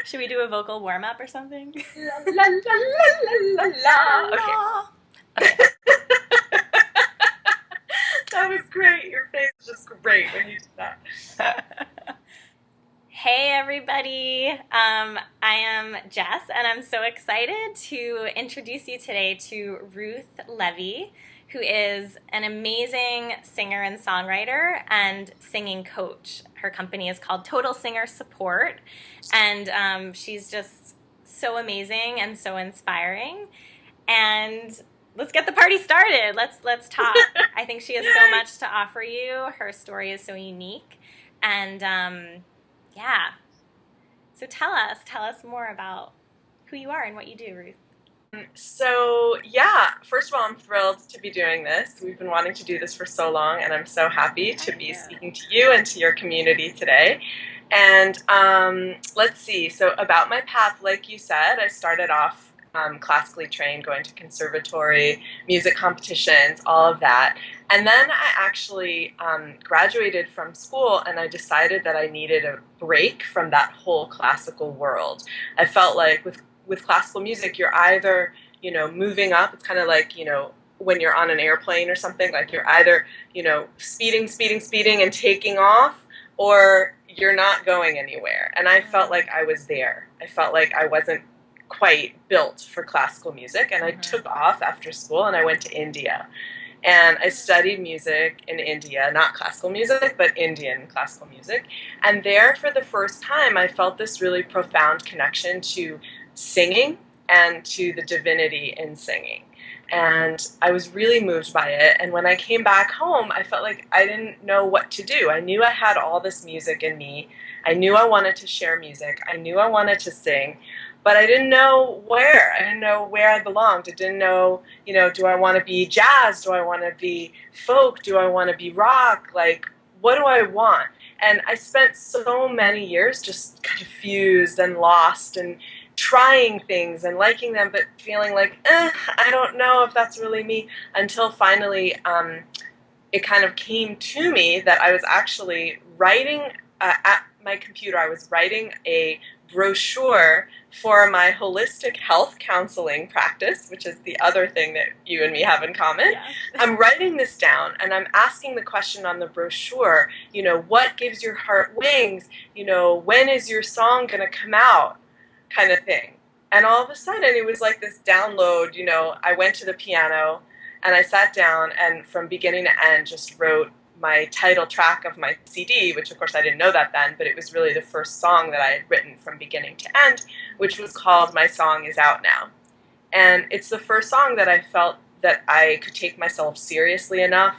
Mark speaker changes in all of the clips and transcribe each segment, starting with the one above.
Speaker 1: Should we do a vocal warm-up or something?
Speaker 2: La la la la la la. Okay.
Speaker 1: Okay.
Speaker 2: That was great. Your face was just great when you did that.
Speaker 1: Hey everybody, I am Jess and I'm so excited to introduce you today to Ruth Levy, who is an amazing singer and songwriter and singing coach. Her company is called Total Singer Support, and she's just so amazing and so inspiring. And let's get the party started. Let's talk. I think she has so much to offer you. Her story is so unique, and yeah. So tell us more about who you are and what you do, Ruth.
Speaker 2: So, yeah, first of all, I'm thrilled to be doing this. We've been wanting to do this for so long, and I'm so happy to be speaking to you and to your community today. And let's see. So, about my path, like you said, I started off classically trained, going to conservatory, music competitions, all of that. And then I actually graduated from school, and I decided that I needed a break from that whole classical world. I felt like with classical music, you're either, moving up. It's kind of like, when you're on an airplane or something, like you're either, speeding and taking off, or you're not going anywhere. And I felt like I was there. I felt like I wasn't quite built for classical music, and I took off after school and I went to India. And I studied music in India, not classical music, but Indian classical music. And there, for the first time, I felt this really profound connection to singing and to the divinity in singing. And I was really moved by it. And when I came back home, I felt like I didn't know what to do. I knew I had all this music in me. I knew I wanted to share music. I knew I wanted to sing. But I didn't know where. I didn't know where I belonged. I didn't know, do I want to be jazz? Do I want to be folk? Do I want to be rock? Like, what do I want? And I spent so many years just confused and lost and trying things and liking them, but feeling like, I don't know if that's really me, until finally it kind of came to me that I was actually writing at my computer. I was writing a brochure for my holistic health counseling practice, which is the other thing that you and me have in common.
Speaker 1: Yeah.
Speaker 2: I'm writing this down, and I'm asking the question on the brochure, what gives your heart wings? When is your song going to come out? Kind of thing. And all of a sudden, it was like this download. I went to the piano, and I sat down, and from beginning to end just wrote my title track of my CD, which of course I didn't know that then, but it was really the first song that I had written from beginning to end, which was called My Song Is Out Now. And it's the first song that I felt that I could take myself seriously enough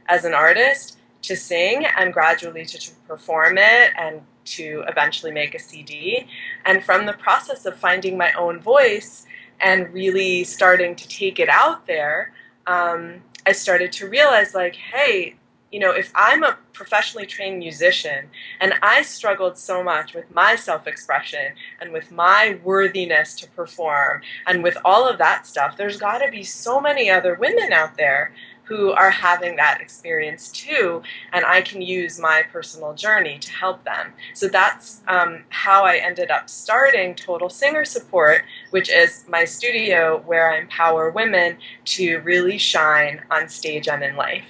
Speaker 2: as an artist to sing and gradually to perform it and to eventually make a CD. And from the process of finding my own voice and really starting to take it out there, I started to realize, like, hey, if I'm a professionally trained musician and I struggled so much with my self-expression and with my worthiness to perform and with all of that stuff, there's got to be so many other women out there who are having that experience too, and I can use my personal journey to help them. So that's how I ended up starting Total Singer Support, which is my studio where I empower women to really shine on stage and in life.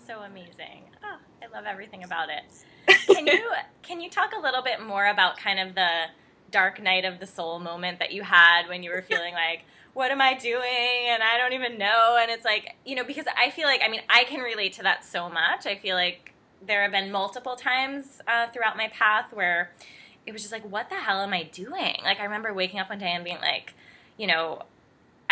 Speaker 1: So amazing. Oh, I love everything about it. Can you talk a little bit more about kind of the dark night of the soul moment that you had when you were feeling like, what am I doing? And I don't even know. And it's like, because I feel like, I can relate to that so much. I feel like there have been multiple times throughout my path where it was just like, what the hell am I doing? Like, I remember waking up one day and being like,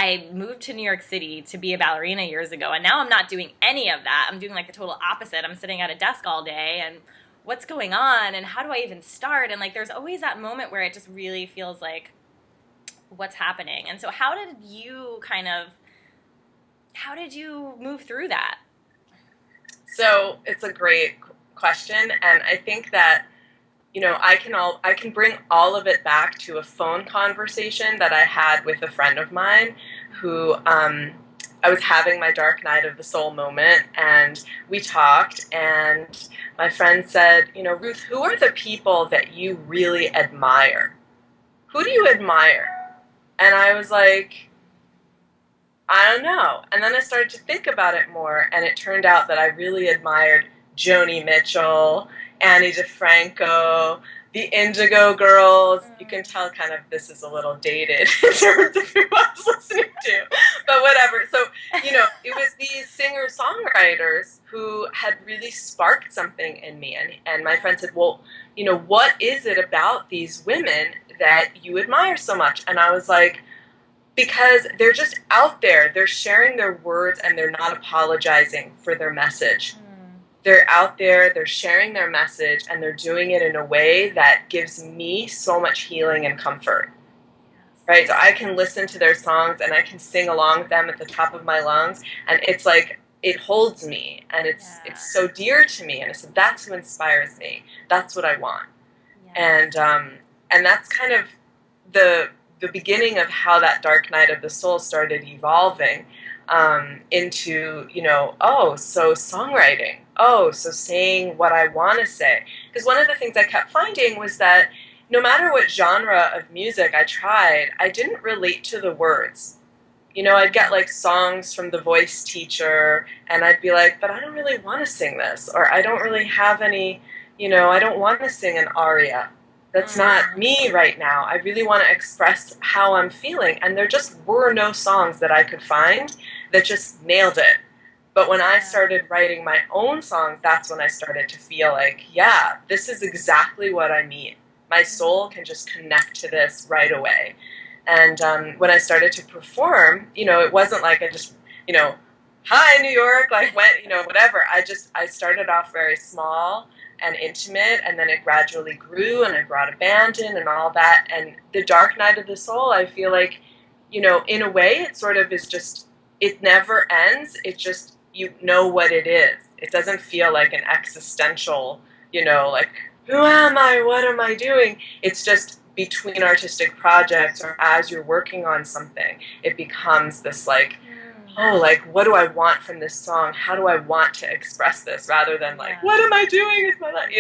Speaker 1: I moved to New York City to be a ballerina years ago, and now I'm not doing any of that. I'm doing like the total opposite. I'm sitting at a desk all day, and what's going on, and how do I even start? And like, there's always that moment where it just really feels like, what's happening? And so how did you move through that?
Speaker 2: So it's a great question, and I think that I can bring all of it back to a phone conversation that I had with a friend of mine who I was having my dark night of the soul moment, and we talked, and my friend said, Ruth, who are the people that you really admire? Who do you admire? And I was like, I don't know. And then I started to think about it more, and it turned out that I really admired Joni Mitchell, Annie DeFranco, the Indigo Girls. You can tell kind of this is a little dated in terms of who I was listening to, but whatever. So, it was these singer-songwriters who had really sparked something in me. And my friend said, well, what is it about these women that you admire so much? And I was like, because they're just out there. They're sharing their words and they're not apologizing for their message. They're out there, they're sharing their message, and they're doing it in a way that gives me so much healing and comfort. Right? So I can listen to their songs and I can sing along with them at the top of my lungs, and it's like it holds me, and it's so dear to me. And I said, that's who inspires me. That's what I want. And that's kind of the beginning of how that dark night of the soul started evolving into, so songwriting. So saying what I want to say. Because one of the things I kept finding was that no matter what genre of music I tried, I didn't relate to the words. I'd get like songs from the voice teacher, and I'd be like, but I don't really want to sing this, or I don't really have any, I don't want to sing an aria. That's not me right now. I really want to express how I'm feeling. And there just were no songs that I could find that just nailed it. But when I started writing my own songs, that's when I started to feel like, yeah, this is exactly what I need. My soul can just connect to this right away. And when I started to perform, it wasn't like I just, hi, New York, like went, whatever. I started off very small and intimate, and then it gradually grew, and I brought a band in and all that. And the dark night of the soul, I feel like, in a way, it sort of is just, it never ends. It just, you know what it is. It doesn't feel like an existential, like, who am I? What am I doing? It's just between artistic projects, or as you're working on something, it becomes this like, like, what do I want from this song? How do I want to express this? Rather than like, what am I doing with my life?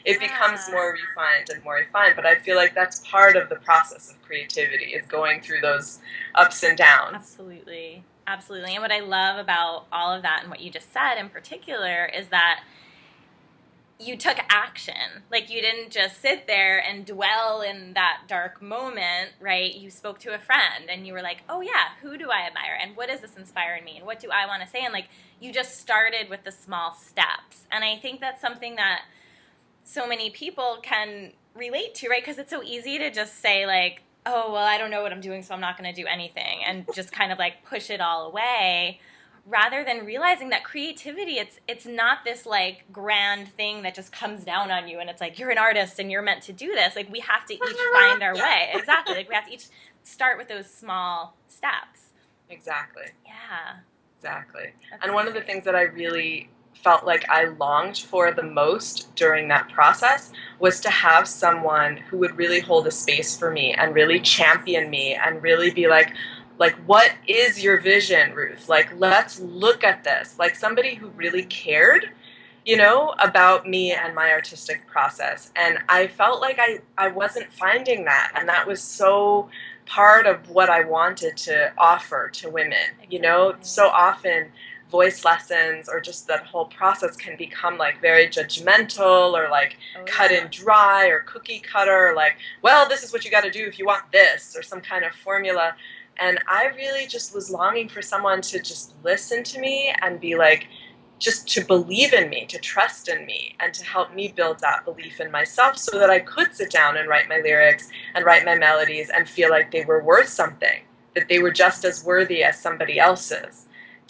Speaker 2: It becomes more refined and more refined. But I feel like that's part of the process of creativity, is going through those ups and downs.
Speaker 1: Absolutely. Absolutely. And what I love about all of that and what you just said in particular is that you took action. Like, you didn't just sit there and dwell in that dark moment, right? You spoke to a friend and you were like, oh yeah, who do I admire? And what does this inspire in me? And what do I want to say? And like, you just started with the small steps. And I think that's something that so many people can relate to, right? Because it's so easy to just say like, oh, well, I don't know what I'm doing, so I'm not going to do anything. And just kind of like push it all away. Rather than realizing that creativity, it's not this like grand thing that just comes down on you and it's like, you're an artist and you're meant to do this. Like, we have to each find our way. Exactly. Like, we have to each start with those small steps.
Speaker 2: Exactly.
Speaker 1: Yeah.
Speaker 2: Exactly. And one of the things that I really felt like I longed for the most during that process was to have someone who would really hold a space for me and really champion me and really be like, what is your vision, Ruth? Like, let's look at this. Like, somebody who really cared, about me and my artistic process. And I felt like I wasn't finding that. And that was so part of what I wanted to offer to women. So often voice lessons or just that whole process can become like very judgmental or like cut and dry or cookie cutter, or like, well, this is what you got to do if you want this, or some kind of formula. And I really just was longing for someone to just listen to me and be like, just to believe in me, to trust in me, and to help me build that belief in myself so that I could sit down and write my lyrics and write my melodies and feel like they were worth something, that they were just as worthy as somebody else's.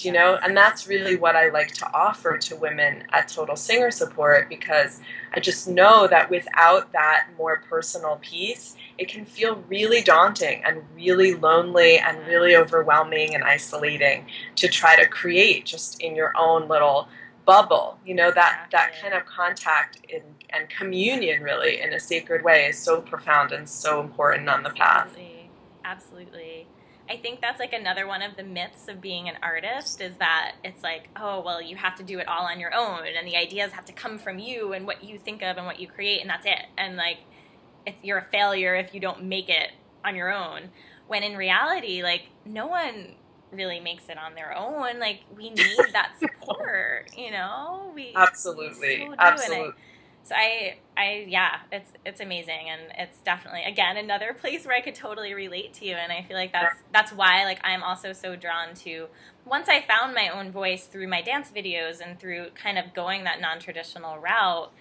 Speaker 2: And that's really what I like to offer to women at Total Singer Support, because I just know that without that more personal piece, it can feel really daunting and really lonely and really overwhelming and isolating to try to create just in your own little bubble. That kind of contact and communion really in a sacred way is so profound and so important on the path.
Speaker 1: Absolutely. I think that's like another one of the myths of being an artist is that it's like, oh, well, you have to do it all on your own and the ideas have to come from you and what you think of and what you create and that's it. And like, you're a failure if you don't make it on your own. When in reality, like, no one really makes it on their own. Like, we need that support, you know?
Speaker 2: Absolutely.
Speaker 1: So do.
Speaker 2: Absolutely.
Speaker 1: Yeah, it's amazing, and it's definitely, again, another place where I could totally relate to you, and I feel like that's why, like, I'm also so drawn to, once I found my own voice through my dance videos and through kind of going that non-traditional route,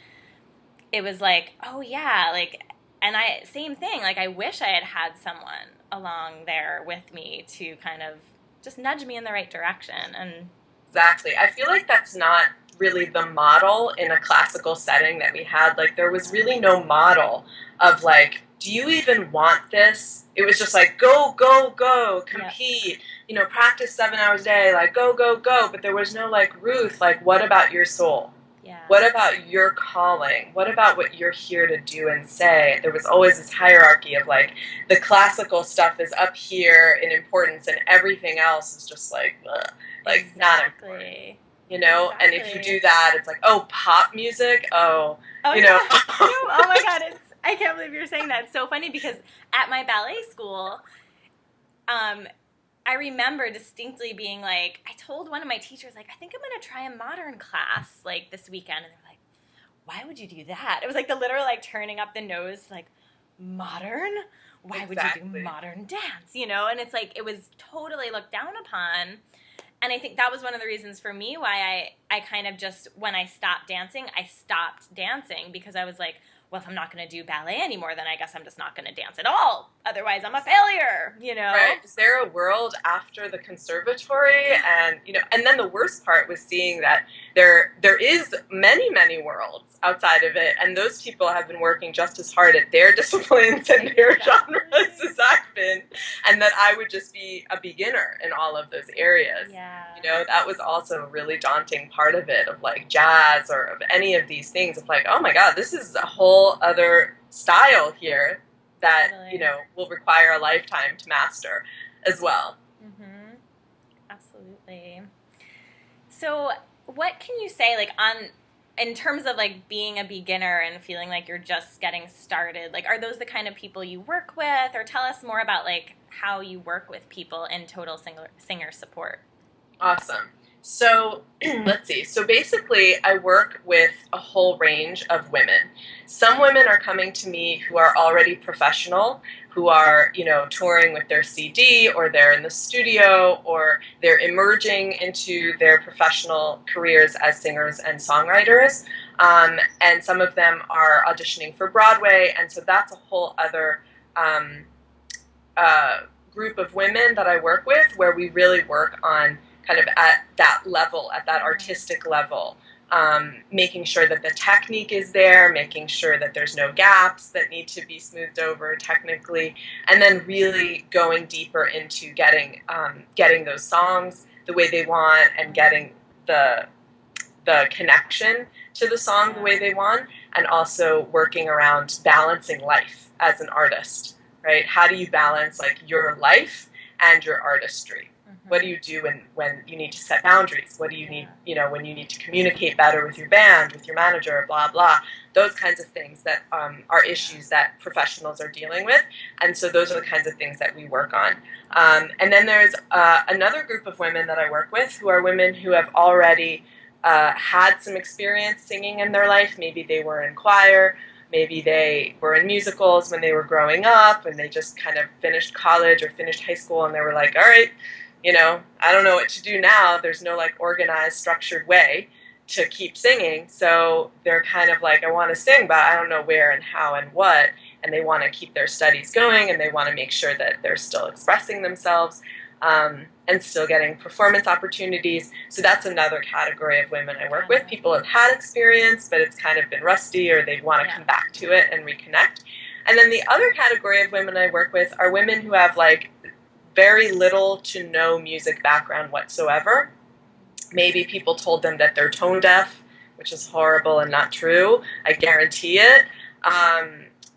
Speaker 1: it was like, oh yeah, like, and same thing, like, I wish I had had someone along there with me to kind of just nudge me in the right direction. And
Speaker 2: exactly. I feel like that's not really the model in a classical setting that we had. Like, there was really no model of, like, do you even want this? It was just like, go, go, go, compete, you know, practice 7 hours a day, like, go, go, go. But there was no, like, Ruth, like, what about your soul?
Speaker 1: Yeah.
Speaker 2: What about your calling? What about what you're here to do and say? There was always this hierarchy of, like, the classical stuff is up here in importance and everything else is just like, ugh, like,
Speaker 1: exactly.
Speaker 2: not important. You know,
Speaker 1: exactly.
Speaker 2: And if you do that, it's like, oh, pop music,
Speaker 1: oh
Speaker 2: you know.
Speaker 1: Oh my God, I can't believe you're saying that. It's so funny because at my ballet school, I remember distinctly being like, I told one of my teachers, like, I think I'm going to try a modern class, like, this weekend. And they're like, why would you do that? It was like the literal, like, turning up the nose, like, modern? Why would you do modern dance, you know? And it's like, it was totally looked down upon. And I think that was one of the reasons for me why I kind of just, when I stopped dancing, I stopped dancing because I was like, well, if I'm not going to do ballet anymore, then I guess I'm just not going to dance at all. Otherwise, I'm a failure, you know?
Speaker 2: Right. Is there a world after the conservatory? And, you know, and then the worst part was seeing that there is many, many worlds outside of it. And those people have been working just as hard at their disciplines and their genres as I've been. And that I would just be a beginner in all of those areas.
Speaker 1: Yeah.
Speaker 2: You know, that was also a really daunting part of it, of like jazz or of any of these things of like, oh my God, this is a whole other style here that,
Speaker 1: totally.
Speaker 2: You know, will require a lifetime to master as well.
Speaker 1: Mm-hmm. Absolutely. So what can you say, like, in terms of, like, being a beginner and feeling like you're just getting started, like, are those the kind of people you work with? Or tell us more about, like, how you work with people in total singer support.
Speaker 2: Awesome. So let's see. So basically, I work with a whole range of women. Some women are coming to me who are already professional, who are, you know, touring with their CD, or they're in the studio, or they're emerging into their professional careers as singers and songwriters. And some of them are auditioning for Broadway, and so that's a whole other group of women that I work with, where we really work on kind of at that level, at that artistic level, making sure that the technique is there, making sure that there's no gaps that need to be smoothed over technically, and then really going deeper into getting those songs the way they want and getting the connection to the song the way they want, and also working around balancing life as an artist, right? How do you balance, like, your life and your artistry? What do you do when you need to set boundaries? What do you need, you know, when you need to communicate better with your band, with your manager, blah, blah. Those kinds of things that are issues that professionals are dealing with. And so those are the kinds of things that we work on. And then there's another group of women that I work with who are women who have already had some experience singing in their life. Maybe they were in choir. Maybe they were in musicals when they were growing up, and they just kind of finished college or finished high school, and they were like, all right, you know, I don't know what to do now. There's no, like, organized, structured way to keep singing. So they're kind of like, I want to sing, but I don't know where and how and what. And they want to keep their studies going, and they want to make sure that they're still expressing themselves and still getting performance opportunities. So that's another category of women I work with. People have had experience, but it's kind of been rusty, or they want to come back to it and reconnect. And then the other category of women I work with are women who have, like, very little to no music background whatsoever. Maybe people told them that they're tone deaf, which is horrible and not true. I guarantee it.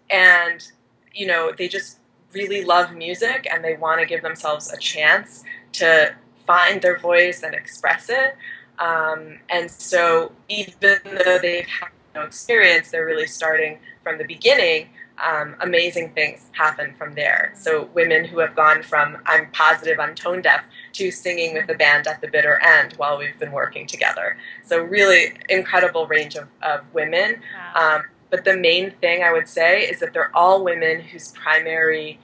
Speaker 2: And, you know, they just really love music and they want to give themselves a chance to find their voice and express it. And so even though they've had no experience, they're really starting from the beginning. Amazing things happen from there. So women who have gone from I'm positive, I'm tone deaf, to singing with the band at the bitter end while we've been working together. So really incredible range of women.
Speaker 1: Wow.
Speaker 2: But the main thing I would say is that they're all women whose primary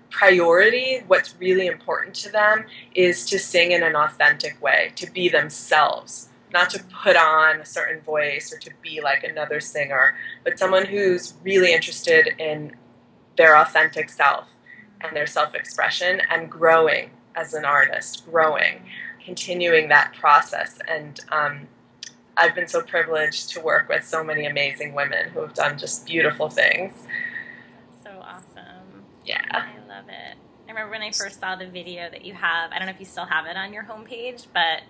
Speaker 2: priority, what's really important to them, is to sing in an authentic way, to be themselves, not to put on a certain voice or to be like another singer, but someone who's really interested in their authentic self and their self-expression and growing as an artist, growing, continuing that process. And I've been so privileged to work with so many amazing women who have done just beautiful things.
Speaker 1: So awesome.
Speaker 2: Yeah.
Speaker 1: I love it. I remember when I first saw the video that you have, I don't know if you still have it on your homepage, but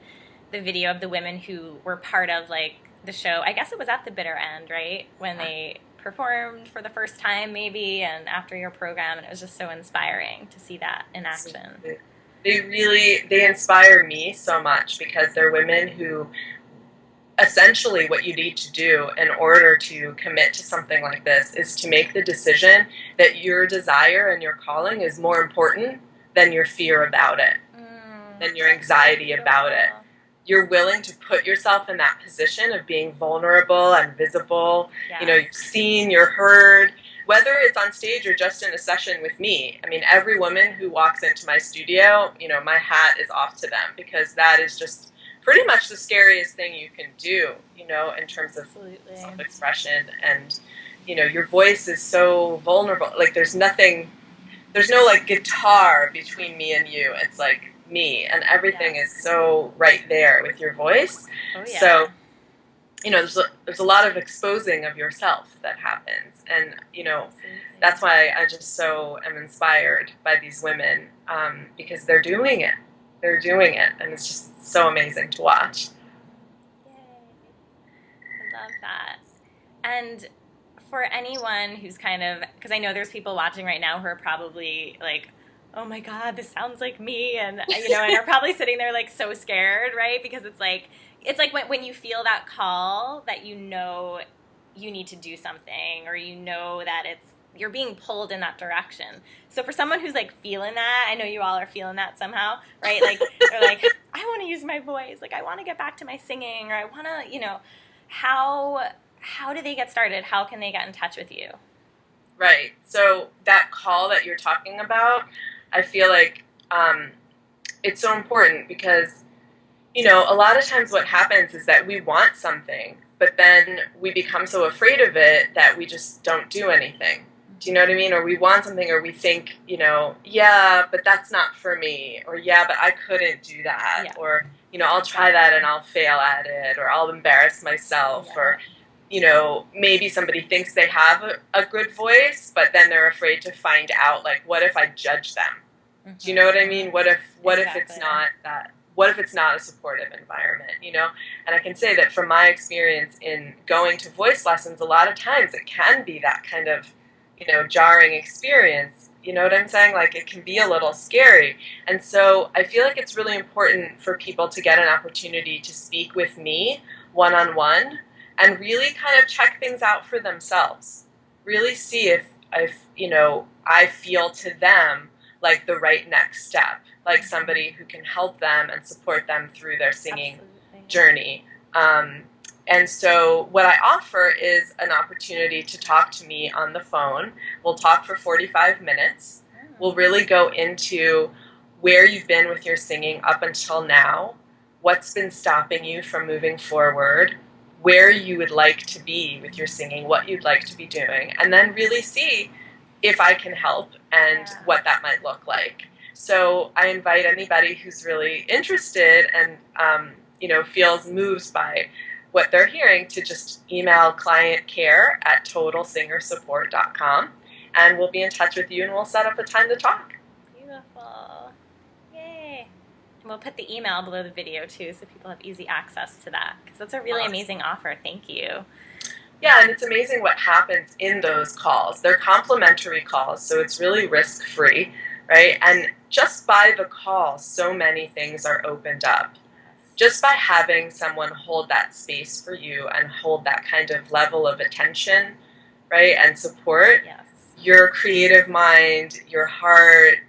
Speaker 1: the video of the women who were part of like the show, I guess it was at the bitter end, right? When they performed for the first time maybe, and after your program, and it was just so inspiring to see that in action.
Speaker 2: They inspire me so much because they're women who essentially what you need to do in order to commit to something like this is to make the decision that your desire and your calling is more important than your fear about it, than your anxiety about it. You're willing to put yourself in that position of being vulnerable and visible.
Speaker 1: Yes.
Speaker 2: You know, you're seen, you're heard, whether it's on stage or just in a session with me. I mean, every woman who walks into my studio, you know, my hat is off to them because that is just pretty much the scariest thing you can do, you know, in terms of
Speaker 1: Absolutely.
Speaker 2: self-expression. And, you know, your voice is so vulnerable. Like, there's no, like, guitar between me and you. It's, like, me. And everything is so right there with your voice.
Speaker 1: Oh, yeah.
Speaker 2: So, you know, there's a lot of exposing of yourself that happens. And, you know, that's why I just so am inspired by these women because they're doing it. They're doing it, and it's just so amazing to watch.
Speaker 1: Yay. I love that. And for anyone who's kind of, because I know there's people watching right now who are probably like, oh my God, this sounds like me, and you know, and are probably sitting there like so scared, right? Because it's like when you feel that call that you know you need to do something, or you know that you're being pulled in that direction. So for someone who's like feeling that, I know you all are feeling that somehow, right? Like they're like, I want to use my voice, like I want to get back to my singing, or I want to, you know, how do they get started? How can they get in touch with you?
Speaker 2: Right. So that call that you're talking about, I feel like it's so important because, you know, a lot of times what happens is that we want something, but then we become so afraid of it that we just don't do anything. Do you know what I mean? Or we want something, or we think, you know, yeah, but that's not for me, or yeah, but I couldn't do that, or, you know, I'll try that and I'll fail at it, or I'll embarrass myself, or, you know, maybe somebody thinks they have a good voice, but then they're afraid to find out, like, what if I judge them? Mm-hmm. Do you know what I mean? What if it's not that? What if it's not a supportive environment, you know? And I can say that from my experience in going to voice lessons, a lot of times it can be that kind of, you know, jarring experience. You know what I'm saying? Like, it can be a little scary. And so I feel like it's really important for people to get an opportunity to speak with me one-on-one and really kind of check things out for themselves. Really see if you know, I feel to them like the right next step, like somebody who can help them and support them through their singing journey. And so what I offer is an opportunity to talk to me on the phone. We'll talk for 45 minutes. We'll really go into where you've been with your singing up until now, what's been stopping you from moving forward, where you would like to be with your singing, what you'd like to be doing, and then really see if I can help and what that might look like. So I invite anybody who's really interested and you know, feels moved by what they're hearing to just email clientcare@totalsingersupport.com, and we'll be in touch with you and we'll set up a time to talk.
Speaker 1: Beautiful. Yay. And we'll put the email below the video too so people have easy access to that, because that's a really amazing offer. Thank you.
Speaker 2: Yeah, and it's amazing what happens in those calls. They're complimentary calls, so it's really risk-free, right? And just by the call, so many things are opened up. Just by having someone hold that space for you and hold that kind of level of attention, right, and support,
Speaker 1: Yes.
Speaker 2: your creative mind, your heart,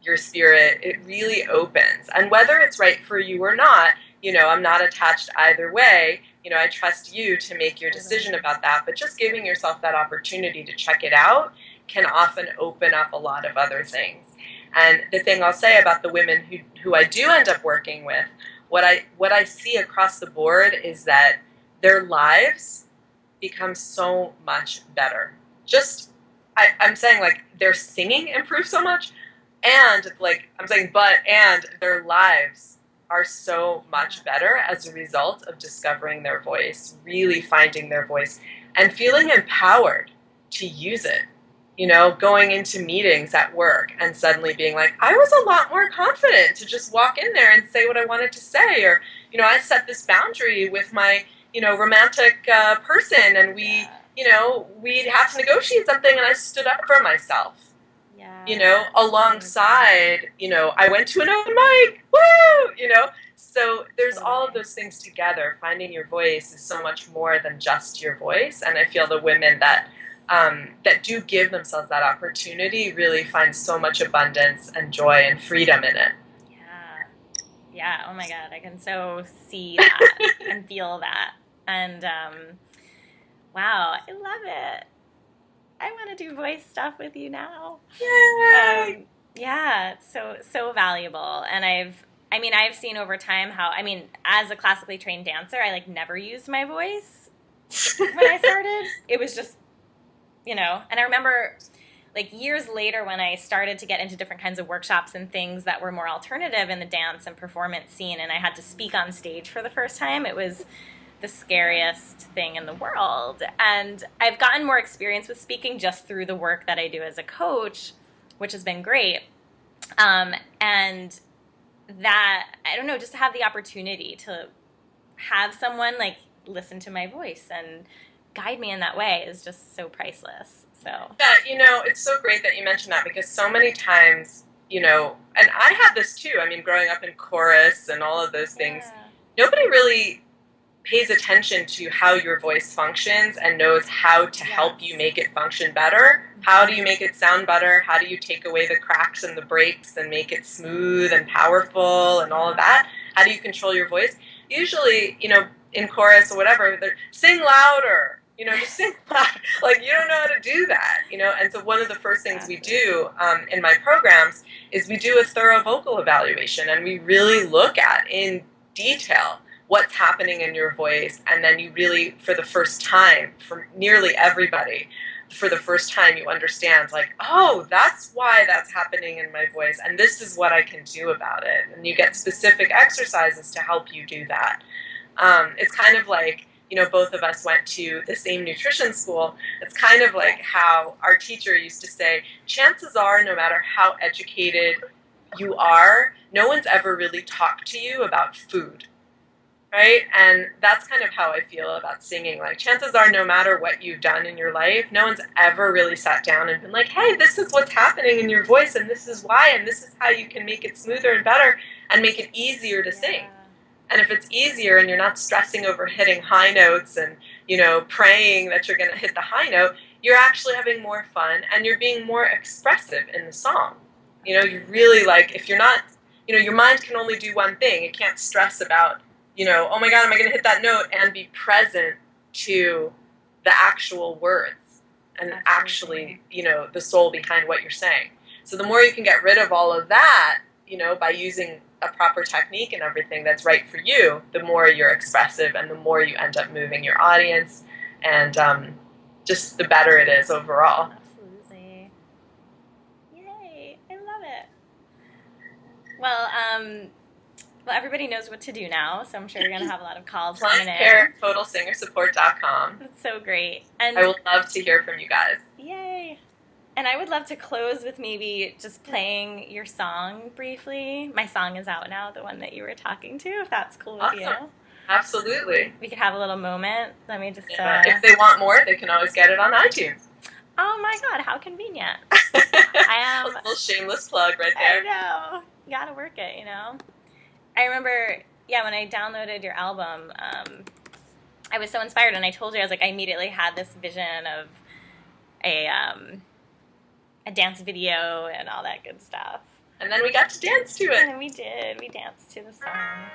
Speaker 2: your spirit, it really opens. And whether it's right for you or not, I'm not attached either way. I trust you to make your decision about that, but just giving yourself that opportunity to check it out can often open up a lot of other things. And the thing I'll say about the women who I do end up working with, what I see across the board is that their lives become so much better. I'm saying, like, their singing improves so much, and, like, I'm saying, and their lives are so much better as a result of discovering their voice, really finding their voice, and feeling empowered to use it. Going into meetings at work and suddenly being like, I was a lot more confident to just walk in there and say what I wanted to say. Or, I set this boundary with my, romantic person, and we'd have to negotiate something, and I stood up for myself. Alongside, I went to an open mic, woo. So there's all of those things together. Finding your voice is so much more than just your voice, and I feel the women that do give themselves that opportunity really find so much abundance and joy and freedom in it.
Speaker 1: Yeah. Oh my God, I can so see that and feel that. And wow, I love it. I want to do voice stuff with you now.
Speaker 2: Yay!
Speaker 1: Yeah, it's so valuable. And I've seen over time how, as a classically trained dancer, I never used my voice when I started. It was just, and I remember years later when I started to get into different kinds of workshops and things that were more alternative in the dance and performance scene, and I had to speak on stage for the first time. It was the scariest thing in the world. And I've gotten more experience with speaking just through the work that I do as a coach, which has been great. And that, I don't know, just to have the opportunity to have someone listen to my voice and guide me in that way is just so priceless. So
Speaker 2: yeah, it's so great that you mentioned that, because so many times, and I had this too. Growing up in chorus and all of those things, nobody really pays attention to how your voice functions and knows how to help you make it function better. How do you make it sound better? How do you take away the cracks and the breaks and make it smooth and powerful and all of that? How do you control your voice? Usually, in chorus or whatever, they're sing louder. Just sing loud. You don't know how to do that, And so one of the first things we do in my programs is we do a thorough vocal evaluation, and we really look at in detail what's happening in your voice. And then you really, for the first time, for nearly everybody, for the first time, you understand, oh, that's why that's happening in my voice, and this is what I can do about it. And you get specific exercises to help you do that. It's kind of like, both of us went to the same nutrition school. It's kind of like how our teacher used to say, chances are, no matter how educated you are, no one's ever really talked to you about food. Right? And that's kind of how I feel about singing. Chances are, no matter what you've done in your life, no one's ever really sat down and been like, hey, this is what's happening in your voice, and this is why, and this is how you can make it smoother and better and make it easier to sing. And if it's easier and you're not stressing over hitting high notes and, praying that you're going to hit the high note, you're actually having more fun and you're being more expressive in the song. You really, if you're not, your mind can only do one thing. It can't stress about, oh my God, am I going to hit that note, and be present to the actual words and actually, the soul behind what you're saying. So the more you can get rid of all of that, by using a proper technique and everything that's right for you, the more you're expressive and the more you end up moving your audience, and just the better it is overall.
Speaker 1: Absolutely. Yay, I love it. Well, everybody knows what to do now, so I'm sure you're going to have a lot of calls coming in.
Speaker 2: TotalSingerSupport.com.
Speaker 1: That's so great. And
Speaker 2: I would love to hear from you guys.
Speaker 1: Yay. And I would love to close with maybe just playing your song briefly. My song is out now, the one that you were talking to, if that's cool with you.
Speaker 2: Absolutely.
Speaker 1: We could have a little moment. Let me just.
Speaker 2: If they want more, they can always get it on iTunes.
Speaker 1: Oh my God! How convenient. I am.
Speaker 2: A little shameless plug right there.
Speaker 1: I know. You gotta work it, you know. I remember, when I downloaded your album, I was so inspired, and I told you, I was like, I immediately had this vision of a dance video and all that good stuff.
Speaker 2: And then we got to dance to it.
Speaker 1: And then we did. We danced to the song.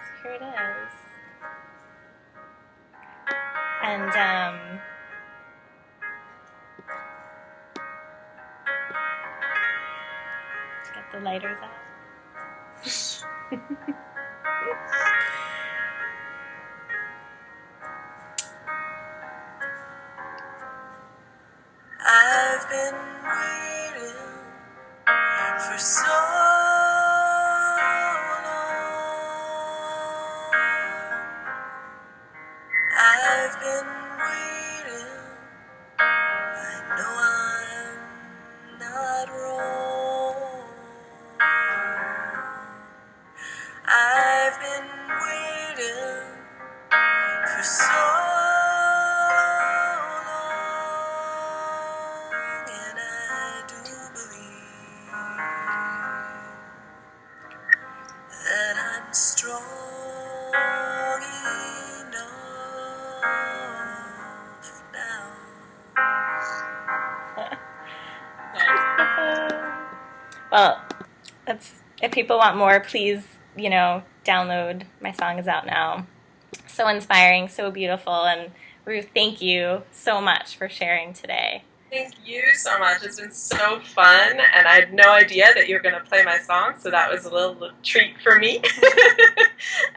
Speaker 1: So here it is. And get the lighters out.
Speaker 2: I've been waiting for so long. I've been waiting. I know I'm not wrong. I've been waiting for so long, and I do believe that I'm strong enough now.
Speaker 1: Well, if people want more, please, download. My song is out now. So inspiring, so beautiful, and Ruth, thank you so much for sharing today.
Speaker 2: Thank you so much. It's been so fun, and I had no idea that you were going to play my song, so that was a little treat for me.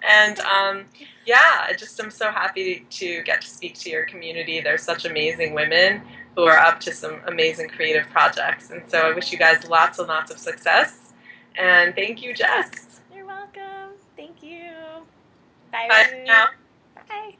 Speaker 2: And I just am so happy to get to speak to your community. They're such amazing women who are up to some amazing creative projects, and so I wish you guys lots and lots of success. And thank you, Jess.
Speaker 1: You're welcome. Thank you. Bye.
Speaker 2: Bye now.
Speaker 1: Bye.